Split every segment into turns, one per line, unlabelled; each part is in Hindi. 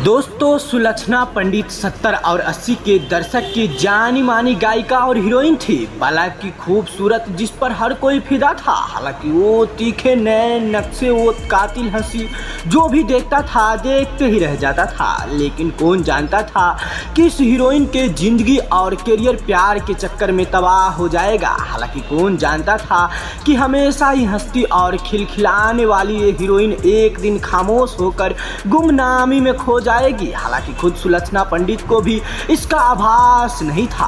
दोस्तों, सुलक्षणा पंडित 70 और 80 के दशक की जानी मानी गायिका और हीरोइन थी। बालाकी खूबसूरत जिस पर हर कोई फिदा था। हालांकि वो तीखे नए नक्शे, वो कातिल हंसी, जो भी देखता था देखते ही रह जाता था। लेकिन कौन जानता था कि इस हीरोइन के जिंदगी और करियर प्यार के चक्कर में तबाह हो जाएगा। हालांकि कौन जानता था कि हमेशा ही हंसती और खिलखिलाने वाली ये हीरोइन एक दिन खामोश होकर गुमनामी में खो जाएगी। हालांकि खुद सुलक्षणा पंडित को भी इसका आभास नहीं था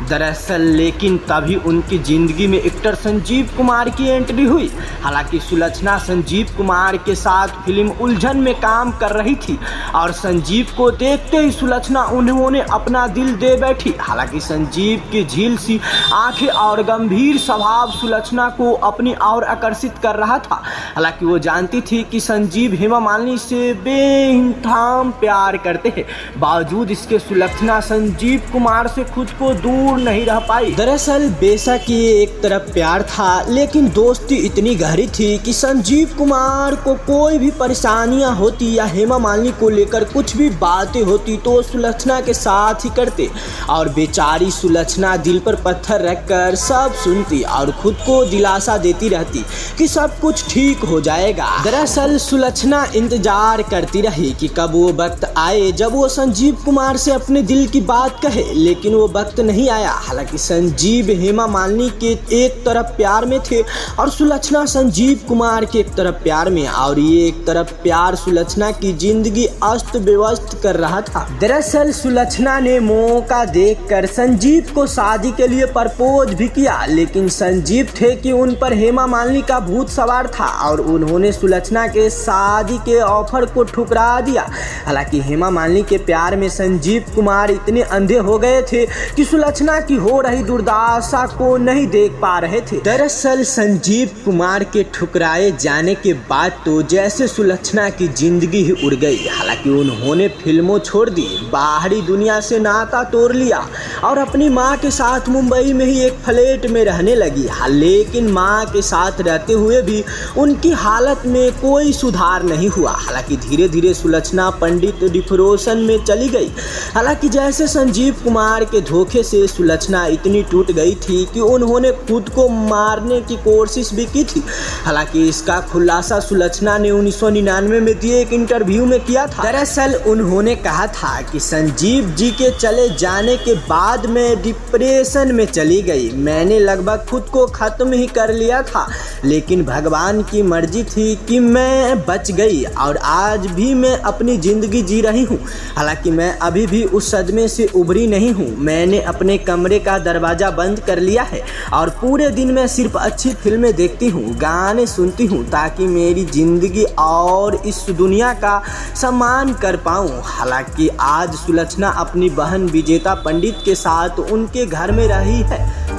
दरअसल। लेकिन तभी उनकी जिंदगी में एक्टर संजीव कुमार की एंट्री हुई। हालांकि सुलक्षणा संजीव कुमार के साथ फिल्म उलझन में काम कर रही थी और संजीव को देखते ही सुलक्षणा उन्होंने अपना दिल दे बैठी। हालांकि संजीव की झील सी आंखें और गंभीर स्वभाव सुलक्षणा को अपनी ओर आकर्षित कर रहा था। हालांकि वो जानती थी कि संजीव हेमा मालिनी से बेइंतहा प्यार करते हैं, बावजूद इसके सुलक्षणा संजीव कुमार से खुद को दूर नहीं रह पाई। दरअसल बेशक ये एक तरफ प्यार था, लेकिन दोस्ती इतनी गहरी थी कि संजीव कुमार को कोई भी परेशानियां होती या हेमा मालिनी को लेकर कुछ भी बातें होती तो सुलक्षणा के साथ ही करते और बेचारी सुलक्षणा दिल पर पत्थर रखकर सब सुनती और खुद को दिलासा देती रहती कि सब कुछ ठीक हो जाएगा। दरअसल सुलक्षणा इंतजार करती रही कि कब वो वक्त आए जब वो संजीव कुमार से अपने दिल की बात कहे, लेकिन वो वक्त नहीं आया। हालांकि संजीव हेमा मालिनी के एक तरफ प्यार में थे और सुलक्षणा संजीव कुमार के एक तरफ प्यार में, और ये एक तरफ प्यार सुलक्षणा की जिंदगी अस्त व्यस्त कर रहा था। दरअसल सुलक्षणा ने मौका देखकर संजीव को शादी के लिए प्रपोज भी किया, लेकिन संजीव थे कि उन पर हेमा मालिनी का भूत सवार था और उन्होंने सुलक्षणा के शादी के ऑफर को ठुकरा दिया। हालांकि हेमा मालिनी के प्यार में संजीव कुमार इतने अंधे हो गए थे कि सुलक्षणा की हो रही दुर्दशा को नहीं देख पा रहे थे। दरअसल संजीव कुमार के ठुकराए जाने के बाद तो जैसे सुलक्षणा की जिंदगी ही उड़ गई। हालांकि उन्होंने फिल्मों छोड़ दी, बाहरी दुनिया से नाता तोड़ लिया और अपनी मां के साथ मुंबई में ही एक फ्लैट में रहने लगी। लेकिन मां के साथ रहते हुए भी उनकी हालत में कोई सुधार नहीं हुआ। हालांकि धीरे धीरे सुलक्षणा पंडित डिप्रेशन में चली गई। हालांकि जैसे संजीव कुमार के धोखे से सुलक्षणा इतनी टूट गई थी कि उन्होंने खुद को मारने की कोशिश भी की थी। हालांकि इसका खुलासा सुलक्षणा ने 1999 में दिए एक इंटरव्यू में किया था। दरअसल उन्होंने कहा था कि संजीव जी के चले जाने के बाद मैं डिप्रेशन में चली गई। मैंने लगभग खुद को खत्म ही कर लिया था, लेकिन भगवान की मर्जी थी कि मैं बच गई और आज भी मैं अपनी जिंदगी जी रही हूँ। हालांकि मैं अभी भी उस सदमे से उभरी नहीं हूँ। मैंने अपने कमरे का दरवाज़ा बंद कर लिया है और पूरे दिन मैं सिर्फ अच्छी फिल्में देखती हूँ, गाने सुनती हूँ, ताकि मेरी ज़िंदगी और इस दुनिया का सम्मान कर पाऊँ। हालांकि आज सुलक्षणा अपनी बहन विजेता पंडित के साथ उनके घर में रही है।